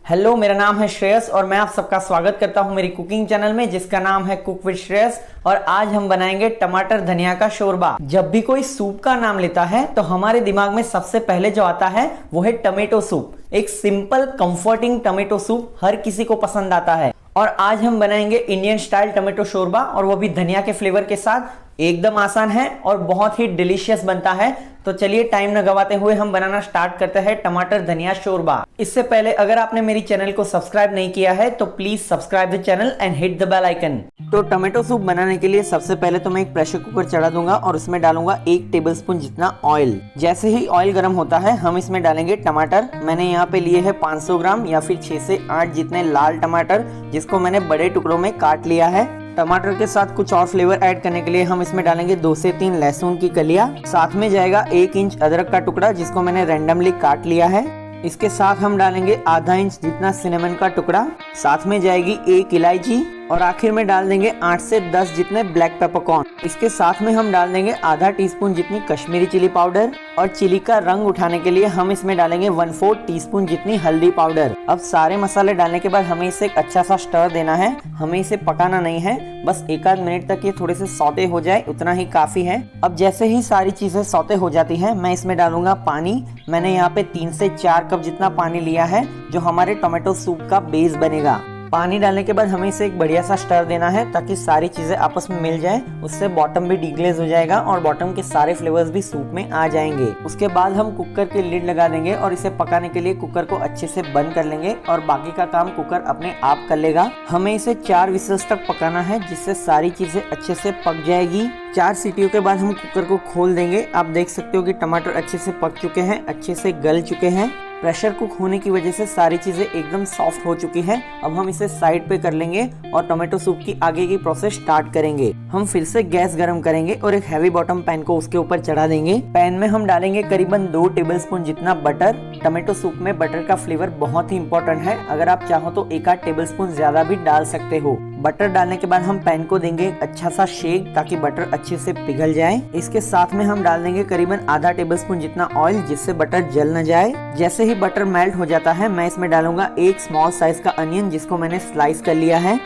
Hello, मेरा नाम है श्रेयस और मैं आप सबका स्वागत करता हूं मेरी कुकिंग चैनल में जिसका नाम है कुक विद श्रेयस। और आज हम बनाएंगे टमाटर धनिया का शोरबा। जब भी कोई सूप का नाम लेता है तो हमारे दिमाग में सबसे पहले जो आता है वो है टमेटो सूप। एक सिंपल कंफर्टिंग टमेटो सूप हर किसी को पसंद आता है। और आज हम बनाएंगे इंडियन स्टाइल टमेटो शोरबा, और वो भी धनिया के फ्लेवर के साथ। एकदम आसान है और बहुत ही डिलीशियस बनता है। तो चलिए टाइम न गवाते हुए हम बनाना स्टार्ट करते हैं टमाटर धनिया शोरबा। इससे पहले अगर आपने मेरी चैनल को सब्सक्राइब नहीं किया है तो please subscribe the channel and hit the bell icon. तो टमेटो सूप बनाने के लिए सबसे पहले तो मैं एक प्रेशर कुकर चढ़ा दूंगा और उसमें डालूंगा 1 टेबलस्पून जितना ऑयल। जैसे ही ऑयल गर्म होता है हम इसमें डालेंगे टमाटर। मैंने यहाँ पे लिए है 500 ग्राम या फिर 6 से 8 जितने लाल टमाटर, जिसको मैंने बड़े टुकड़ों में काट लिया है। टमाटर के साथ कुछ और फ्लेवर ऐड करने के लिए हम इसमें डालेंगे 2 से 3 लहसुन की कलियां। साथ में जाएगा 1 इंच अदरक का टुकड़ा जिसको मैंने रैंडमली काट लिया है। इसके साथ हम डालेंगे आधा इंच जितना सिनेमन का टुकड़ा। साथ में जाएगी 1 इलायची और आखिर में डाल देंगे 8 से 10 जितने ब्लैक पेपरकॉर्न। इसके साथ में हम डाल देंगे आधा टीस्पून जितनी कश्मीरी चिली पाउडर, और चिली का रंग उठाने के लिए हम इसमें डालेंगे 1/4 टीस्पून जितनी हल्दी पाउडर। अब सारे मसाले डालने के बाद हमें इसे एक अच्छा सा स्टर देना है। हमें इसे पकाना नहीं है, बस 1 मिनट तक ये थोड़े से सौते हो जाए उतना ही काफी है। अब जैसे ही सारी चीजें सौते हो जाती हैं मैं इसमें डालूंगा पानी। मैंने यहाँ पे 3 से 4 कप जितना पानी लिया है जो हमारे टोमेटो सूप का बेस बनेगा। पानी डालने के बाद हमें इसे एक बढ़िया सा स्टर देना है ताकि सारी चीजें आपस में मिल जाए। उससे बॉटम भी डीग्लेज हो जाएगा और बॉटम के सारे फ्लेवर्स भी सूप में आ जाएंगे। उसके बाद हम कुकर के लिड लगा देंगे और इसे पकाने के लिए कुकर को अच्छे से बंद कर लेंगे और बाकी का काम कुकर अपने आप कर लेगा। हमें इसे 4 विसल्स तक पकाना है जिससे सारी चीजें अच्छे से पक जाएगी। 4 सीटियों के बाद हम कुकर को खोल देंगे। आप देख सकते हो कि टमाटर अच्छे से पक चुके हैं, अच्छे से गल चुके हैं। प्रेशर कुक होने की वजह से सारी चीजें एकदम सॉफ्ट हो चुकी हैं। अब हम इसे साइड पे कर लेंगे और टोमेटो सूप की आगे की प्रोसेस स्टार्ट करेंगे। हम फिर से गैस गरम करेंगे और एक हैवी बॉटम पैन को उसके ऊपर चढ़ा देंगे। पैन में हम डालेंगे करीबन 2 टेबलस्पून जितना बटर। टोमेटो सूप में बटर का फ्लेवर बहुत ही इंपॉर्टेंट है। अगर आप चाहो तो 1-8 टेबलस्पून ज्यादा भी डाल सकते हो। बटर डालने के बाद हम पैन को देंगे एक अच्छा सा शेक ताकि बटर अच्छे से पिघल जाए। इसके साथ में हम डाल देंगे करीबन आधा टेबलस्पून जितना ऑयल जिससे बटर जल न जाए। जैसे ही बटर मेल्ट हो जाता है मैं इसमें डालूंगा 1 स्मॉल साइज का अनियन जिसको मैंने स्लाइस कर लिया है।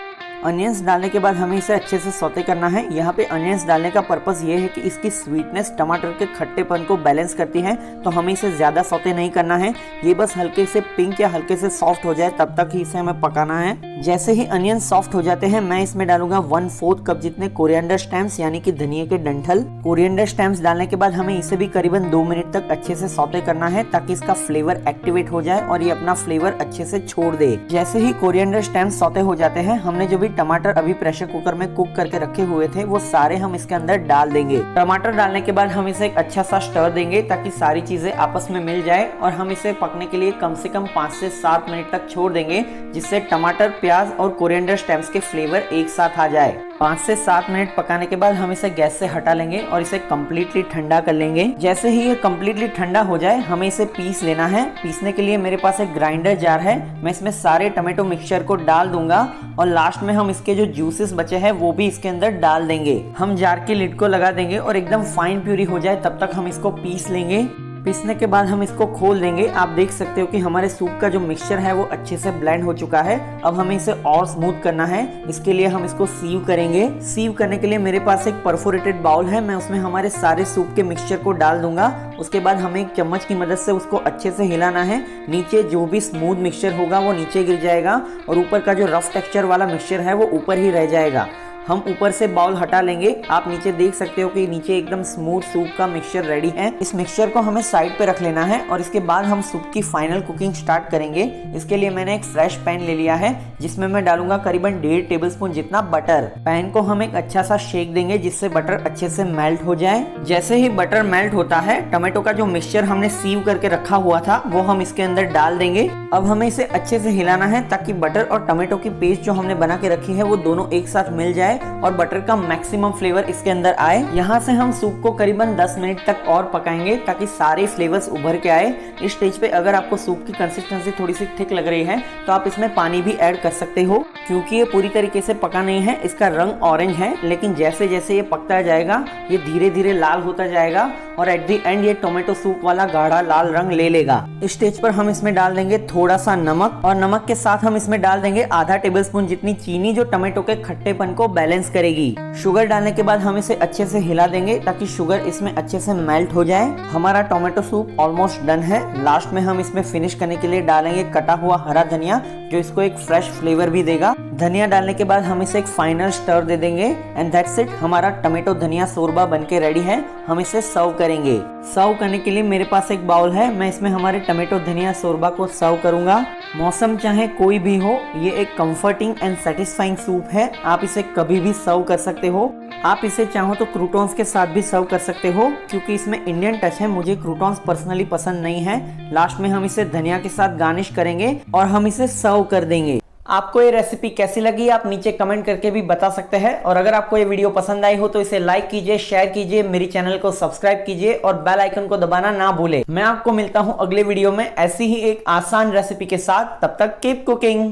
अनियंस डालने के बाद हमें इसे अच्छे से सौते करना है। यहाँ पे अनियंस डालने का पर्पस ये है कि इसकी स्वीटनेस टमाटर के खट्टेपन को बैलेंस करती है, तो हमें इसे ज्यादा सौते नहीं करना है। ये बस हल्के से पिंक या हल्के से सॉफ्ट हो जाए तब तक ही इसे हमें पकाना है। जैसे ही अनियन सॉफ्ट हो जाते हैं मैं इसमें डालूंगा 1/4 कप जितने कोरिएंडर स्टेम्स यानी कि धनिया के डंठल। कोरिएंडर स्टेम्स डालने के बाद हमें इसे भी करीबन 2 मिनट तक अच्छे से सौते करना है ताकि इसका फ्लेवर एक्टिवेट हो जाए और ये अपना फ्लेवर अच्छे से छोड़ दे। जैसे ही कोरिएंडर स्टेम्स सौते हो जाते हैं हमने जो भी टमाटर अभी प्रेशर कुकर में कुक करके रखे हुए थे वो सारे हम इसके अंदर डाल देंगे। टमाटर डालने के बाद हम इसे एक अच्छा सा स्टर देंगे ताकि सारी चीजें आपस में मिल जाए, और हम इसे पकने के लिए कम से कम 5 से 7 मिनट तक छोड़ देंगे जिससे टमाटर, प्याज और कोरिएंडर स्टेम्स के फ्लेवर एक साथ आ जाए। 5 से 7 मिनट पकाने के बाद हम इसे गैस से हटा लेंगे और इसे कम्प्लीटली ठंडा कर लेंगे। जैसे ही ये कम्प्लीटली ठंडा हो जाए हमें इसे पीस लेना है। पीसने के लिए मेरे पास एक ग्राइंडर जार है। मैं इसमें सारे टमाटो मिक्सचर को डाल दूंगा और लास्ट में हम इसके जो जूसेस बचे हैं वो भी इसके अंदर डाल देंगे। हम जार की लिड को लगा देंगे और एकदम फाइन प्यूरी हो जाए तब तक हम इसको पीस लेंगे। पीसने के बाद हम इसको खोल देंगे। आप देख सकते हो कि हमारे सूप का जो मिक्सचर है वो अच्छे से ब्लेंड हो चुका है। अब हमें इसे और स्मूथ करना है। इसके लिए हम इसको सीव करेंगे। सीव करने के लिए मेरे पास एक परफोरेटेड बाउल है। मैं उसमें हमारे सारे सूप के मिक्सचर को डाल दूंगा। उसके बाद हमें एक चम्मच की मदद से उसको अच्छे से हिलाना है। नीचे जो भी स्मूथ मिक्सचर होगा वो नीचे गिर जाएगा और ऊपर का जो रफ टेक्सचर वाला मिक्सचर है वो ऊपर ही रह जाएगा। हम ऊपर से बाउल हटा लेंगे। आप नीचे देख सकते हो कि नीचे एकदम स्मूथ सूप का मिक्सचर रेडी है। इस मिक्सचर को हमें साइड पे रख लेना है और इसके बाद हम सूप की फाइनल कुकिंग स्टार्ट करेंगे। इसके लिए मैंने एक फ्रेश पैन ले लिया है जिसमें मैं डालूंगा करीबन 1.5 टेबलस्पून जितना बटर। पैन को हम एक अच्छा सा शेक देंगे जिससे बटर अच्छे से मेल्ट हो जाए। जैसे ही बटर मेल्ट होता है टमाटो का जो मिक्सचर हमने सीव करके रखा हुआ था वो हम इसके अंदर डाल देंगे। अब हमें इसे अच्छे से हिलाना है ताकि बटर और टमाटो की पेस्ट जो हमने बना के रखी है वो दोनों एक साथ मिल जाए जाए और बटर का मैक्सिमम फ्लेवर इसके अंदर आए। यहाँ से हम सूप को करीबन 10 मिनट तक और पकाएंगे ताकि सारे फ्लेवर्स उभर के आए। इस स्टेज पे अगर आपको सूप की कंसिस्टेंसी थोड़ी सी थिक लग रही है तो आप इसमें पानी भी ऐड कर सकते हो, क्योंकि ये पूरी तरीके से पका नहीं है। इसका रंग ऑरेंज है, लेकिन जैसे जैसे ये पकता जाएगा ये धीरे धीरे लाल होता जाएगा और एट दी एंड ये टोमेटो सूप वाला गाढ़ा लाल रंग ले लेगा। इस स्टेज पर हम इसमें डाल देंगे थोड़ा सा नमक, और नमक के साथ हम इसमें डाल देंगे आधा टेबलस्पून जितनी चीनी, जो टोमेटो के खट्टेपन को बैलेंस करेगी। शुगर डालने के बाद हम इसे अच्छे से हिला देंगे ताकि शुगर इसमें अच्छे से मेल्ट हो जाए। हमारा टोमेटो सूप ऑलमोस्ट डन है। लास्ट में हम इसमें फिनिश करने के लिए डालेंगे कटा हुआ हरा धनिया, जो इसको एक फ्रेश फ्लेवर भी देगा। धनिया डालने के बाद हम इसे एक फाइनल स्टर दे देंगे एंड दैट्स इट। हमारा टोमेटो धनिया शोरबा बनके रेडी है। हम इसे सर्व करेंगे। सर्व करने के लिए मेरे पास एक बाउल है, मैं इसमें हमारे टोमेटो धनिया शोरबा को सर्व करूंगा। मौसम चाहे कोई भी हो, ये एक कंफर्टिंग एंड सेटिस्फाइंग सूप है। आप इसे कभी भी सर्व कर सकते हो। आप इसे चाहो तो क्रूटॉन्स के साथ भी सर्व कर सकते हो, क्योंकि इसमें इंडियन टच है। मुझे क्रूटॉन्स पर्सनली पसंद नहीं है। लास्ट में हम इसे धनिया के साथ गार्निश करेंगे और हम इसे सर्व कर देंगे। आपको ये रेसिपी कैसी लगी आप नीचे कमेंट करके भी बता सकते हैं, और अगर आपको ये वीडियो पसंद आई हो तो इसे लाइक कीजिए, शेयर कीजिए, मेरी चैनल को सब्सक्राइब कीजिए और बेल आइकन को दबाना ना भूले। मैं आपको मिलता हूं अगले वीडियो में ऐसी ही एक आसान रेसिपी के साथ। तब तक कीप कुकिंग।